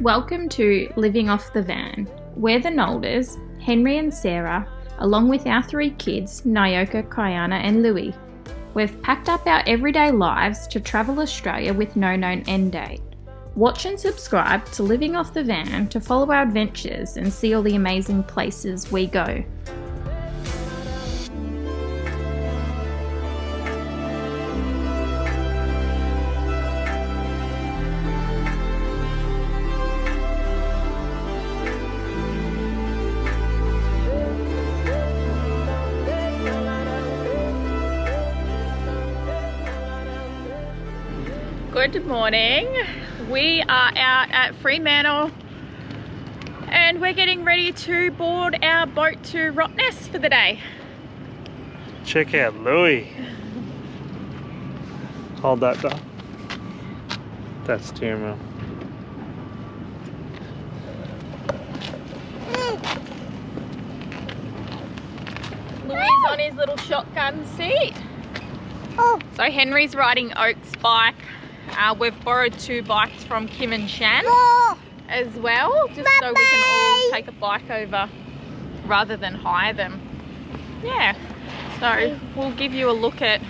Welcome to Living Off the Van. We're the Nolders, Henry and Sarah, along with our 3 kids, Nyoka, Kiana and Louie. We've packed up our everyday lives to travel Australia with no known end date. Watch and subscribe to Living Off the Van to follow our adventures and see all the amazing places we go. Good morning. We are out at Fremantle and we're getting ready to board our boat to Rottnest for the day. Check out Louie. Hold that down. That's steering wheel. Louie's on his little shotgun seat. So Henry's riding Oak's bike. We've borrowed 2 bikes from Kim and Shan as well, just so we can all take a bike over rather than hire them. Yeah, so we'll give you a look at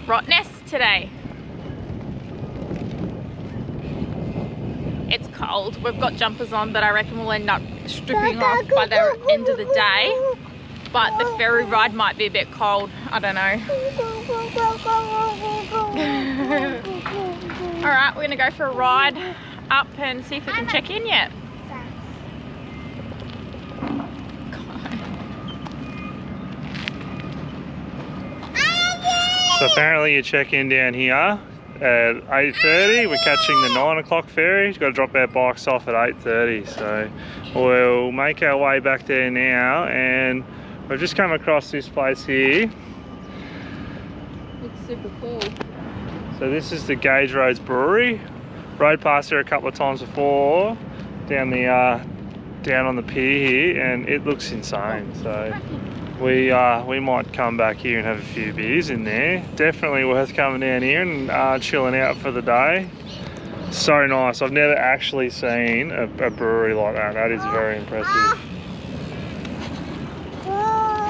Rottnest today. It's cold. We've got jumpers on, but I reckon we'll end up stripping off by the end of the day. But the ferry ride might be a bit cold. I don't know. Alright, we're going to go for a ride up and see if we can check in yet. So apparently you check in down here at 8:30. We're catching the 9 o'clock ferry. We've got to drop our bikes off at 8:30. So we'll make our way back there now, and we've just come across this place here. Looks super cool. So this is the Gage Roads Brewery. Rode past there a couple of times before, down on the pier here, and it looks insane. So we might come back here and have a few beers in there. Definitely worth coming down here and chilling out for the day. So nice. I've never actually seen a brewery like that. That is very impressive.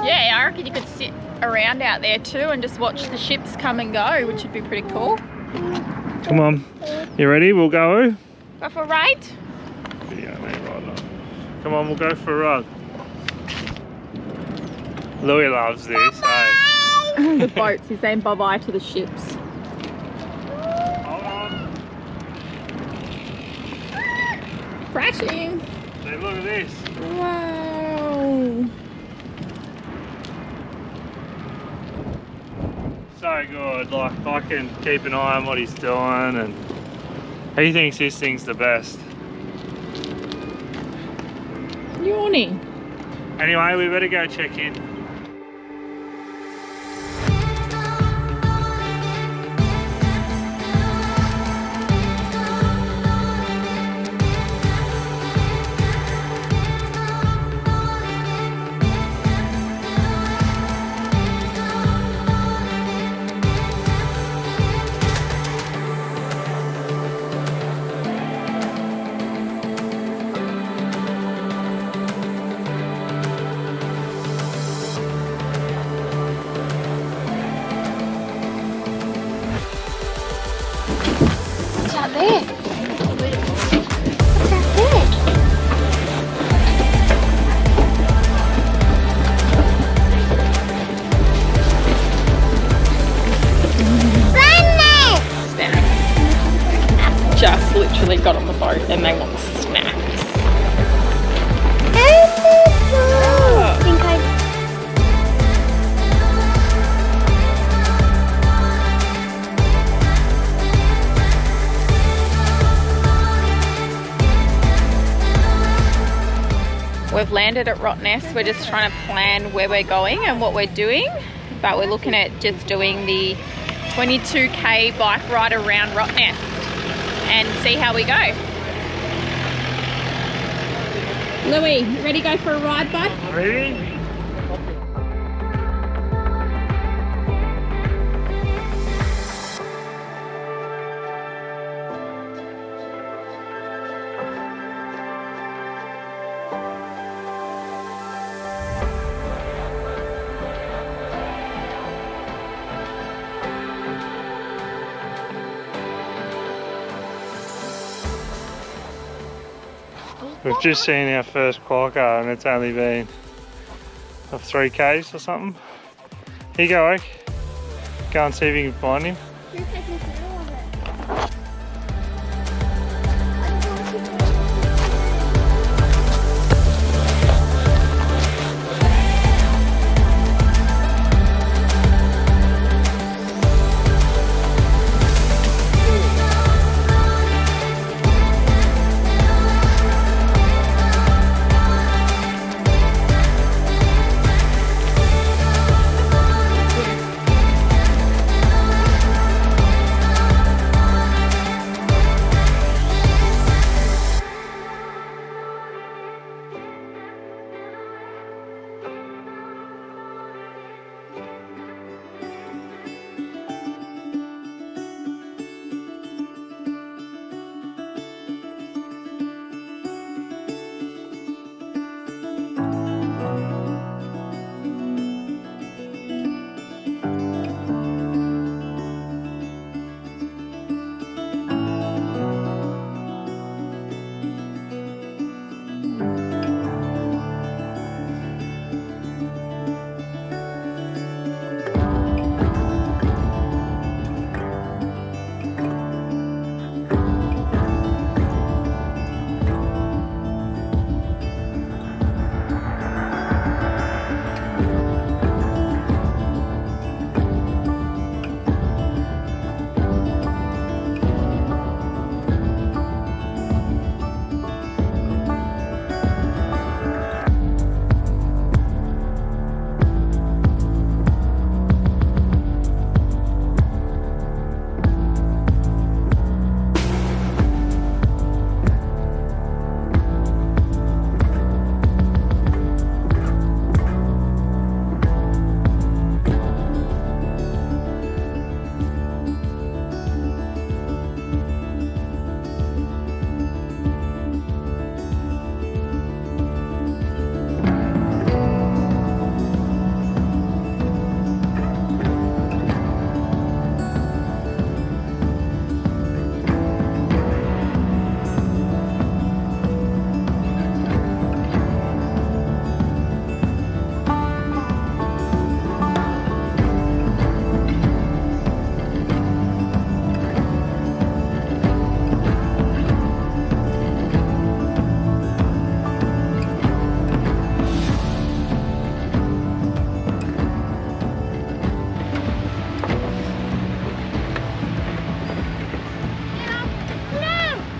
Yeah, I reckon you could sit around out there too and just watch the ships come and go, which would be pretty cool. Come on, you ready? We'll go. Go for a ride? Yeah, mate, right on. Come on, we'll go for a ride. Louie loves this, hey? The boats, he's saying bye-bye to the ships. Hold on. Crashing. See, look at this. Wow. So good, like I can keep an eye on what he's doing, and he thinks this thing's the best. Yawning. Anyway, we better go check in. Just literally got on the boat and they want snacks. We've landed at Rottnest. We're just trying to plan where we're going and what we're doing, but we're looking at just doing the 22k bike ride around Rottnest and see how we go. Louie, ready to go for a ride, bud? Ready? We've just seen our first quokka and it's only been 3 k's or something. Here you go, Oak. Go and see if you can find him. You're taking photo of it.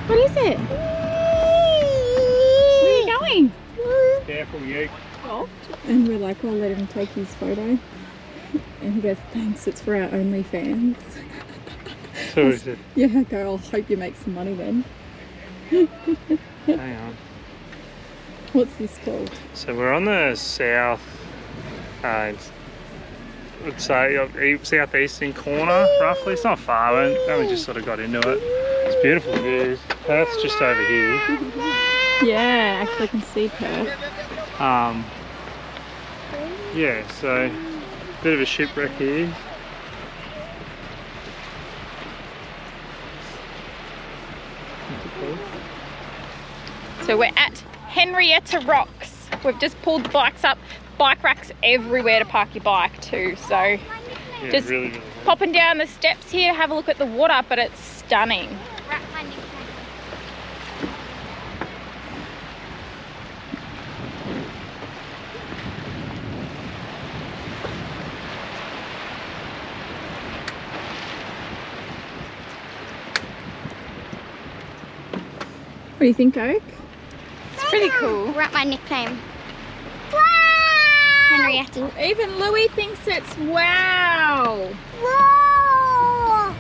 What is it? Where are you going? Careful, you. Oh. And we're like, I'll let him take his photo. And he goes, thanks, it's for our OnlyFans. So is it? Yeah, I go, I'll hope you make some money then. Hang on. What's this called? So we're on the south, I'd say southeastern corner, roughly. It's not far, we only just sort of got into it. It's beautiful views. Perth's just over here. Yeah, actually I can see Perth. Yeah, so bit of a shipwreck here. So we're at Henrietta Rocks. We've just pulled the bikes up. Bike racks everywhere to park your bike too. So Yeah, just really popping down the steps here, have a look at the water, but it's stunning. What do you think, Oak? It's pretty cool. Write my nickname. Henrietta. Even Louis thinks it's wow. Whoa!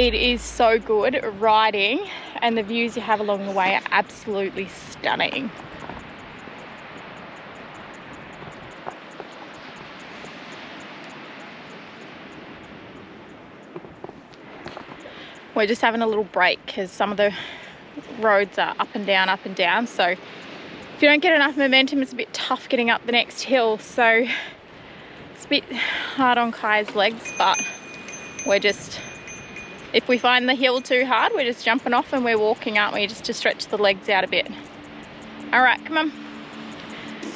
It is so good riding, and the views you have along the way are absolutely stunning. We're just having a little break because some of the roads are up and down, so if you don't get enough momentum, it's a bit tough getting up the next hill. So it's a bit hard on Kai's legs, but we're just, if we find the hill too hard, we're just jumping off and we're walking, aren't we, just to stretch the legs out a bit. All right, come on.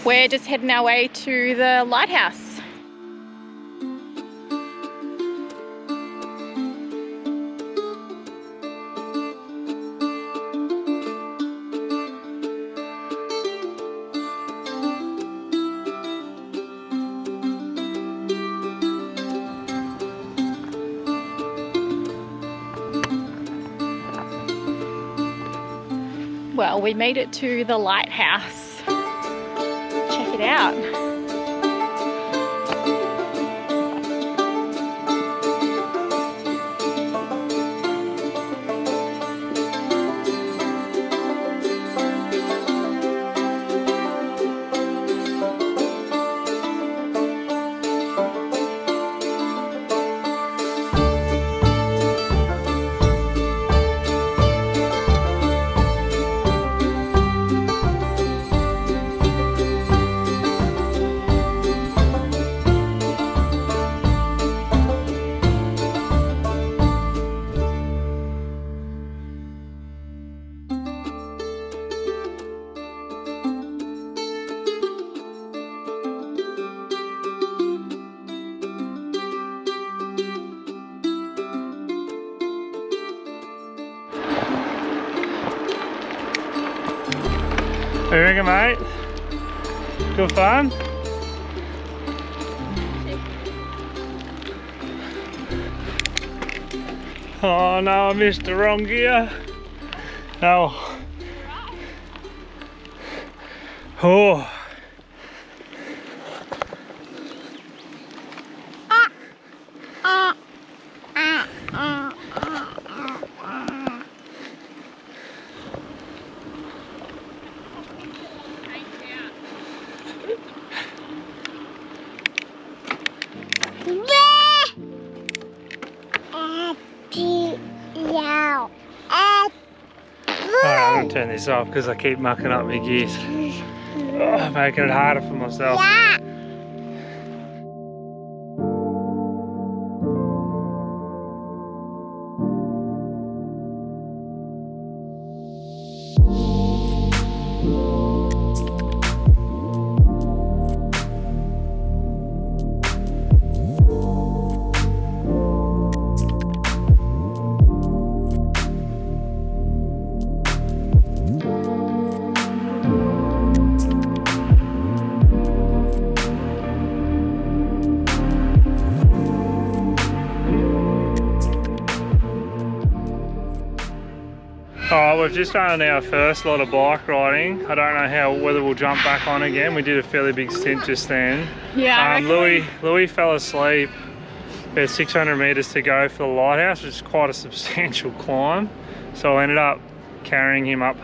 We're just heading our way to the lighthouse. Well, we made it to the lighthouse. Check it out. What do you reckon, mate? Good fun? Oh no, I missed the wrong gear. Oh. Oh. Alright, I'm gonna turn this off because I keep mucking up my gears. Oh, making it harder for myself. Alright, we've just done our first lot of bike riding. I don't know whether we'll jump back on again. We did a fairly big stint just then. Yeah. Louis fell asleep. There's 600 metres to go for the lighthouse, which is quite a substantial climb. So I ended up carrying him up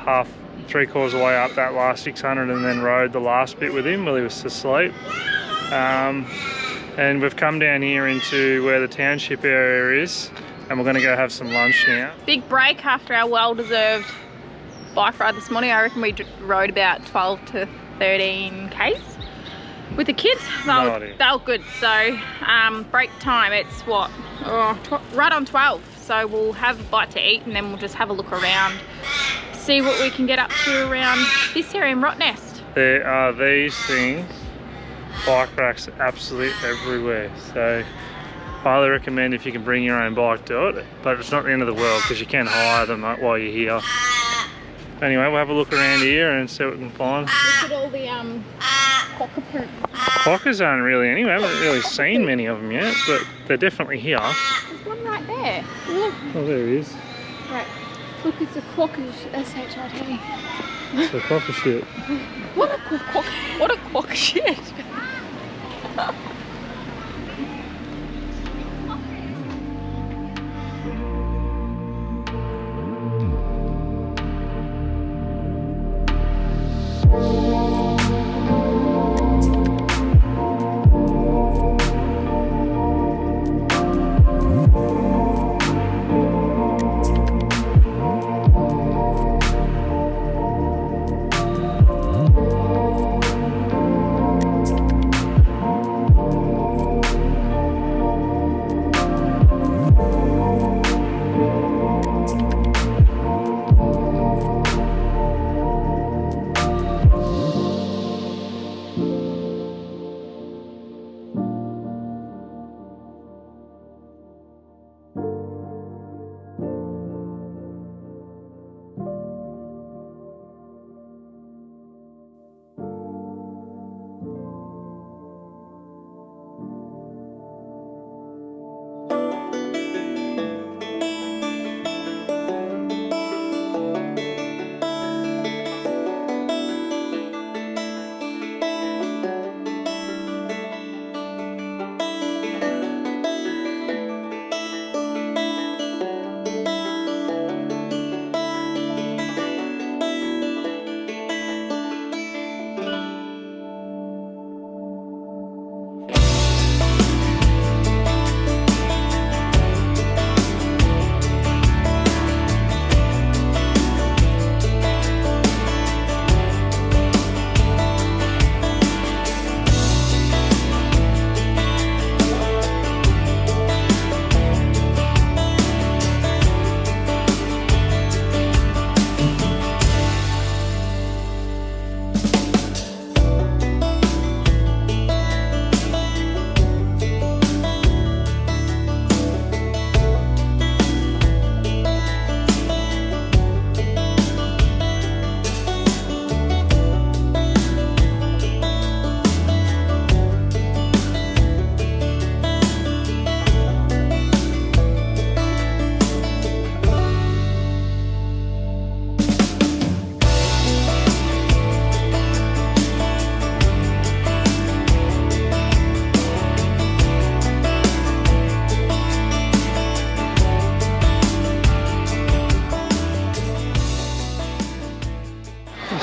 three-quarters of the way up that last 600 and then rode the last bit with him while he was asleep. And we've come down here into where the township area is. And we're going to go have some lunch now. Big break after our well-deserved bike ride this morning. I reckon we rode about 12 to 13 k's with the kids. They were good. So break time, it's what? Right on 12. So we'll have a bite to eat and then we'll just have a look around, see what we can get up to around this area in Rottnest. There are these things, bike racks absolutely everywhere. So highly recommend if you can bring your own bike, do it, but it's not the end of the world because you can hire them while you're here. Anyway, we'll have a look around here and see what we can find. Look at all the quokka poop. Quokkas aren't really anywhere. I haven't really seen many of them yet, but they're definitely here. There's one right there. Look. Oh, there he is. Right. Look, it's a quokka S-H-I-T. It's a quokka shit. What a quokka shit.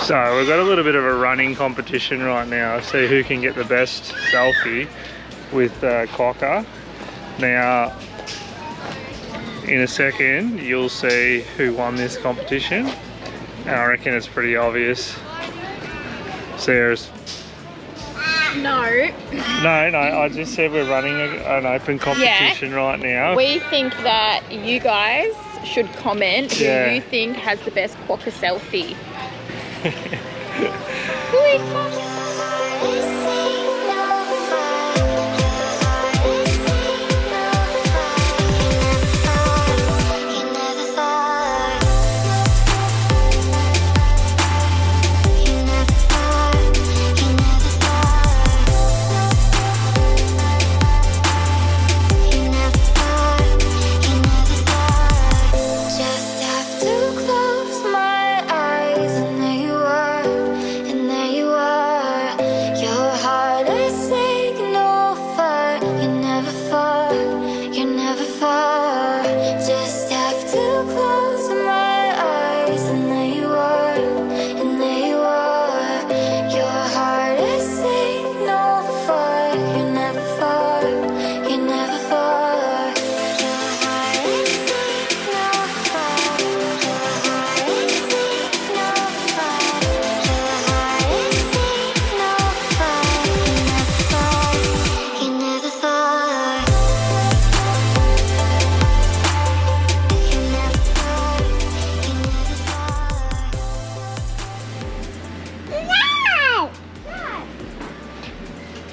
So we've got a little bit of a running competition right now. See who can get the best selfie with quokka. Now, in a second, you'll see who won this competition. And I reckon it's pretty obvious. Sarah's. No. No, I just said we're running an open competition right now. We think that you guys should comment who you think has the best quokka selfie.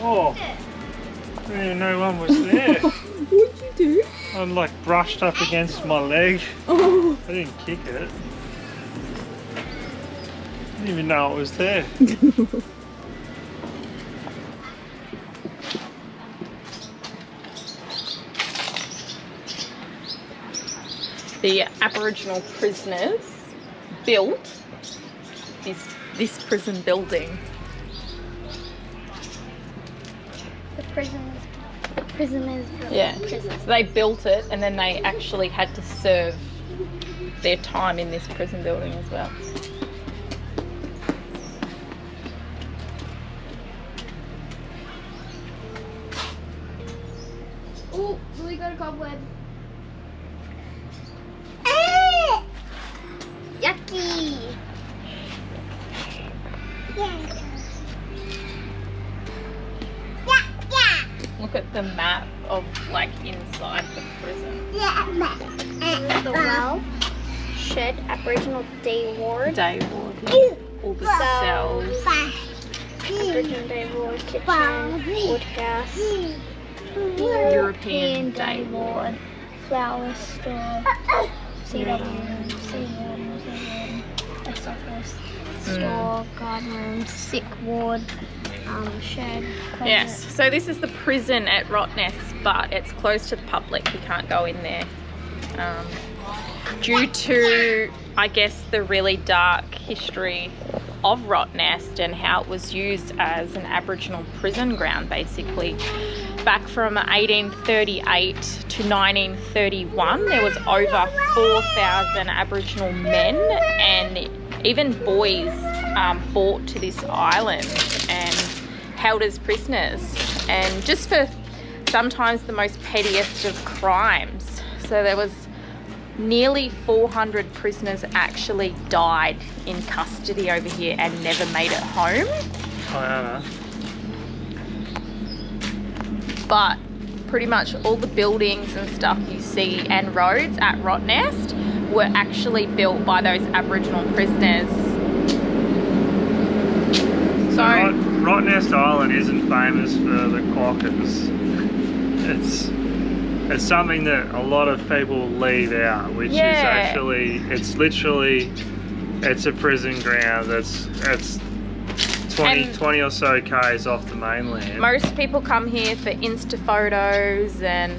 Oh, I didn't even know one was there. What'd you do? I like brushed up against my leg. Oh. I didn't kick it. I didn't even know it was there. The Aboriginal prisoners built this prison building. The prisoners built Yeah. the prison. So they built it and then they actually had to serve their time in this prison building as well. a cobweb. Yucky. Look at the map of like inside the prison. The well, shed, Aboriginal day ward. Day ward, yeah. All the cells. Aboriginal day ward, kitchen, woodhouse, European day ward. flower store, CW, post office, store, garden room, sick ward, shed, closet. Yes, so this is the prison at Rottnest, but it's closed to the public. You can't go in there. Due to, I guess, the really dark history of Rottnest and how it was used as an Aboriginal prison ground, basically. Back from 1838 to 1931, there was over 4,000 Aboriginal men and even boys brought to this island and held as prisoners, and just for sometimes the most pettiest of crimes. So there was nearly 400 prisoners actually died in custody over here and never made it home. Diana. But pretty much all the buildings and stuff you see and roads at Rottnest were actually built by those Aboriginal prisoners. So Rottnest Island isn't famous for the quokkas. It's something that a lot of people leave out, which is actually, it's a prison ground that's 20 or so k's off the mainland. most people come here for Insta photos and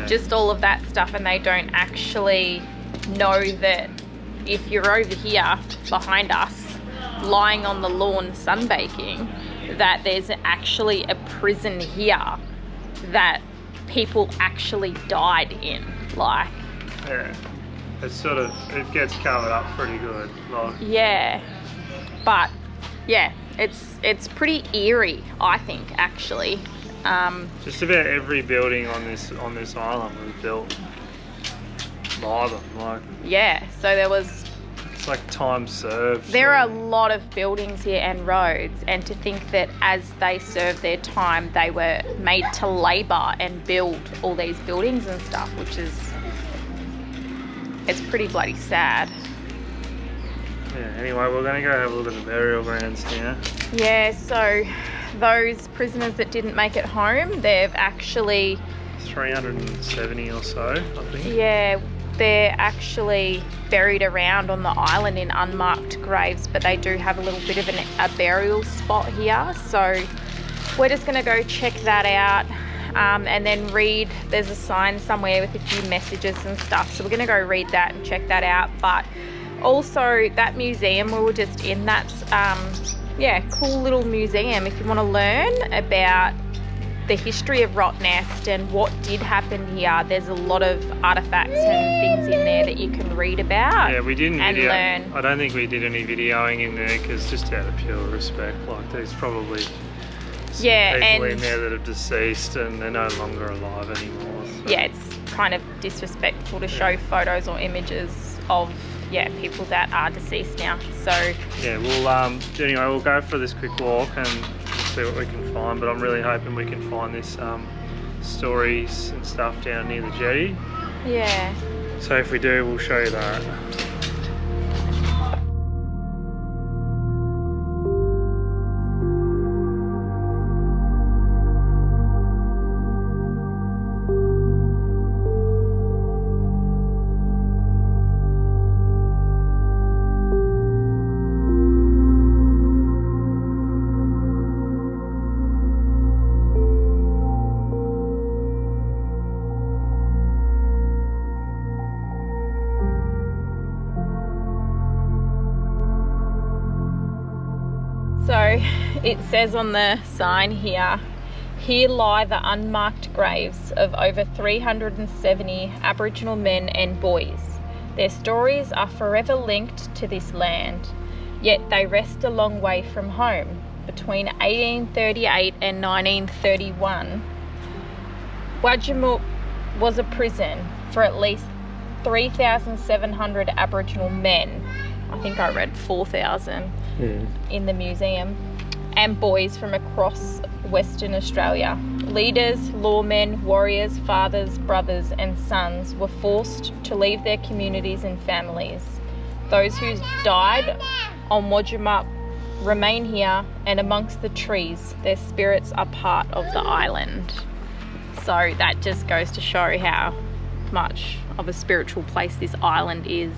just all of that stuff, and they don't actually know that if you're over here behind us lying on the lawn sunbaking, that there's actually a prison here that people actually died in. Like, yeah, it's sort of, it gets covered up pretty good. Like, yeah, but yeah, it's pretty eerie, I think, actually. just about every building on this island was built by them. Like, yeah, so there was, it's like time served. there are a lot of buildings here and roads, and to think that as they served their time, they were made to labour and build all these buildings and stuff, which is, it's pretty bloody sad. Yeah, anyway, we're going to go have a look at the burial grounds now. Yeah, so those prisoners that didn't make it home, they've actually, 370 or so, I think. yeah, they're actually buried around on the island in unmarked graves, but they do have a little bit of a burial spot here. So we're just going to go check that out, and then read, there's a sign somewhere with a few messages and stuff. So we're going to go read that and check that out. But also that museum we were just in, that's yeah, cool little museum if you want to learn about the history of Rottnest and what did happen here. There's a lot of artifacts and things in there that you can read about. Yeah, we didn't and video. learn. I don't think we did any videoing in there because just out of pure respect, like there's probably some people in there that are deceased and they're no longer alive anymore. So. Yeah, it's kind of disrespectful to show photos or images of people that are deceased now. So yeah, we'll anyway, we'll go for this quick walk and we'll see what we can find. But I'm really hoping we can find this stories and stuff down near the jetty. yeah. So if we do, we'll show you that. So it says on the sign here, here lie the unmarked graves of over 370 Aboriginal men and boys. Their stories are forever linked to this land, yet they rest a long way from home. Between 1838 and 1931, Wadjemup was a prison for at least 3,700 Aboriginal men. I think I read 4,000 in the museum, and boys from across Western Australia. Leaders, lawmen, warriors, fathers, brothers and sons were forced to leave their communities and families. Those who died on Wadjemup remain here, and amongst the trees their spirits are part of the island. So that just goes to show how much of a spiritual place this island is.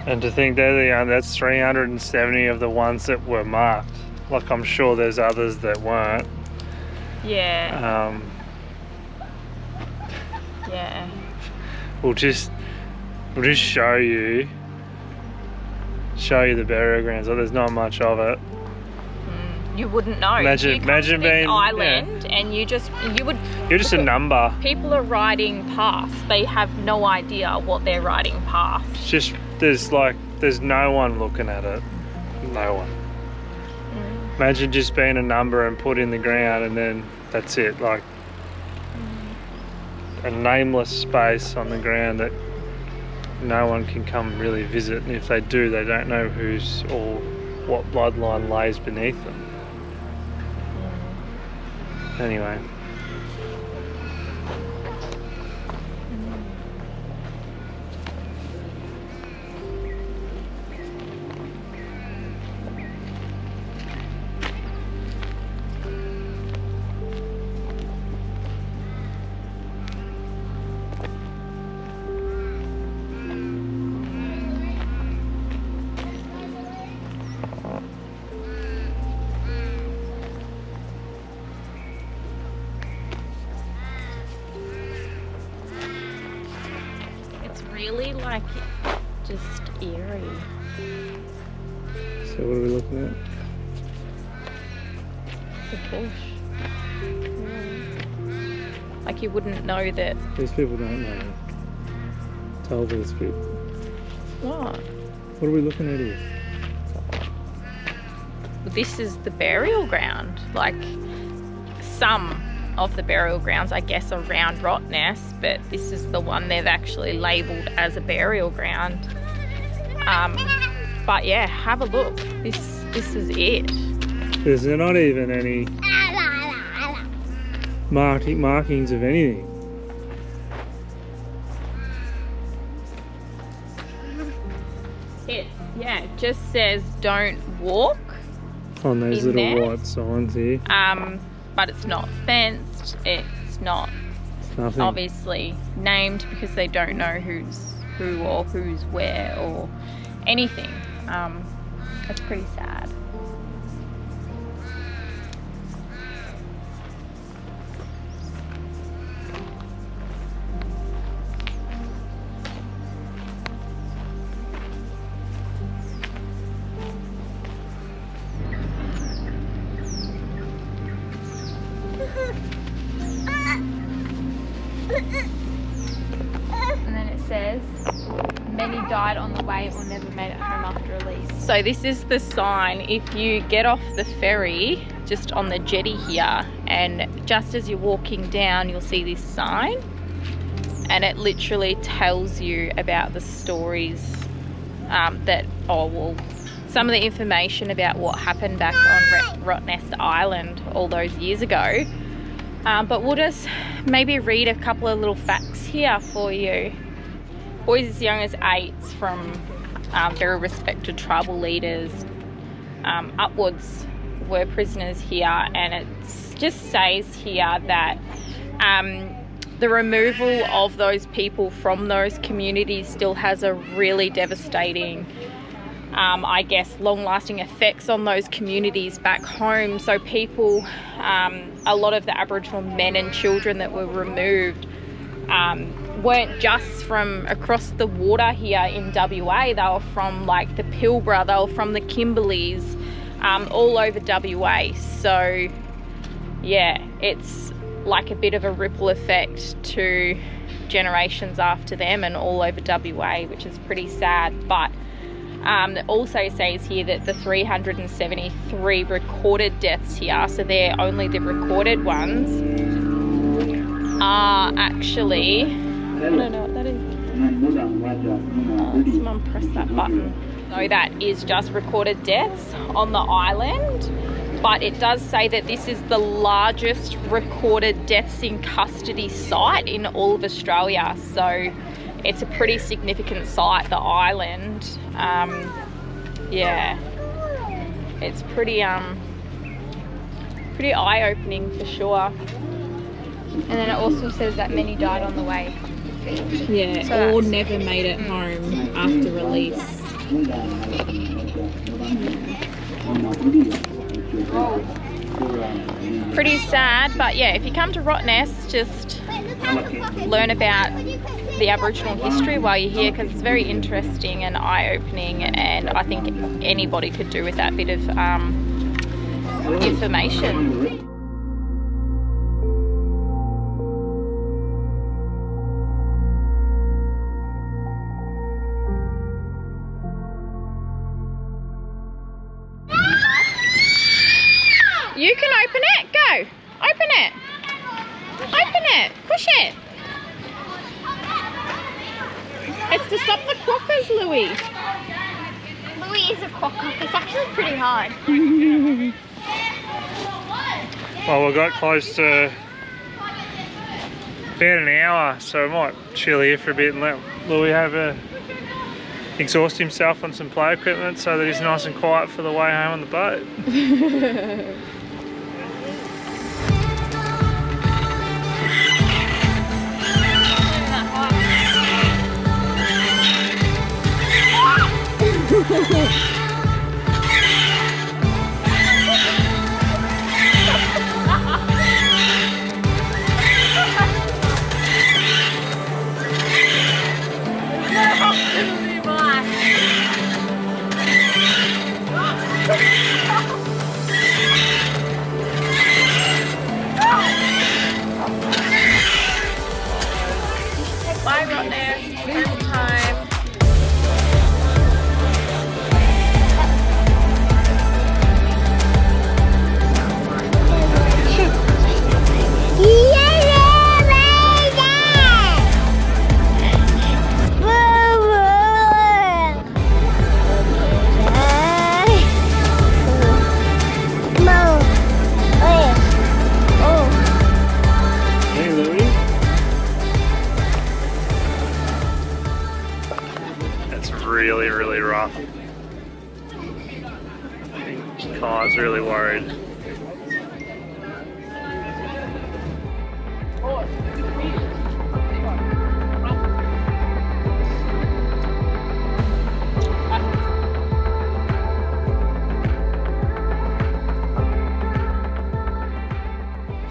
And to think that's 370 of the ones that were marked. Like, I'm sure there's others that weren't. Yeah. Yeah. We'll just show you the burial grounds. So there's not much of it. You wouldn't know. Imagine being island, and you're just a number. People are riding past. They have no idea what they're riding past. It's just there's no one looking at it. No one. Imagine just being a number and put in the ground, and then that's it. Like a nameless space on the ground that no one can come really visit, and if they do, they don't know who's or what bloodline lays beneath them. Anyway. Really, like, just eerie. So what are we looking at? The bush. Like, you wouldn't know that. These people don't know. Tell these people. What? What are we looking at here? This is the burial ground. Like, some of the burial grounds, I guess, around Rottnest, but this is the one they've actually labelled as a burial ground. But yeah, have a look. This is it. There's not even any markings of anything. It just says don't walk on those little there. white signs here. But it's not fenced, it's not obviously named because they don't know who's who or who's where or anything. That's pretty sad. And then it says, many died on the way or never made it home after release. So this is the sign. If you get off the ferry, just on the jetty here, and just as you're walking down, you'll see this sign. And it literally tells you about the stories some of the information about what happened back on Rottnest Island all those years ago. But we'll just maybe read a couple of little facts here for you. Boys as young as 8 from very respected tribal leaders upwards were prisoners here, and it just says here that the removal of those people from those communities still has a really devastating I guess long-lasting effects on those communities back home. So people, a lot of the Aboriginal men and children that were removed weren't just from across the water here in WA. They were from like the Pilbara, they were from the Kimberleys, all over WA. So yeah, it's like a bit of a ripple effect to generations after them and all over WA, which is pretty sad. But it also says here that the 373 recorded deaths here, so they're only the recorded ones, are actually, I don't know what that is. Someone press that button. So that is just recorded deaths on the island, but it does say that this is the largest recorded deaths in custody site in all of Australia. So it's a pretty significant site, the island. Yeah, it's pretty pretty eye-opening for sure. And then it also says that many died on the way. Yeah, So or never made it home after release. Pretty sad, but yeah, if you come to Rottnest, just learn about the Aboriginal history while you're here, because it's very interesting and eye-opening, and I think anybody could do with that bit of information. You can open it. Go. Open it. Open it. Push it. It's to stop the quokkas, Louis. Louis is a quokka. It's actually pretty hard. Well, we got close to about an hour, so we might chill here for a bit and let Louis have exhaust himself on some play equipment so that he's nice and quiet for the way home on the boat. Bye, Rottnest. Home time. Hey, Louis. That's really, really rough. I think Kai's really worried.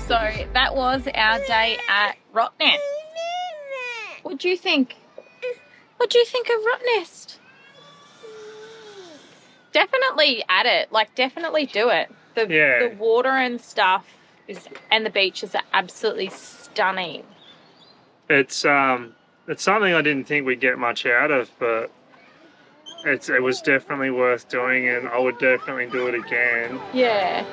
So that was our day at Rottnest. What do you think? What do you think of Rottnest? Definitely add it. Like, definitely do it. The water and stuff and the beaches are absolutely stunning. It's something I didn't think we'd get much out of, but it was definitely worth doing, and I would definitely do it again. Yeah.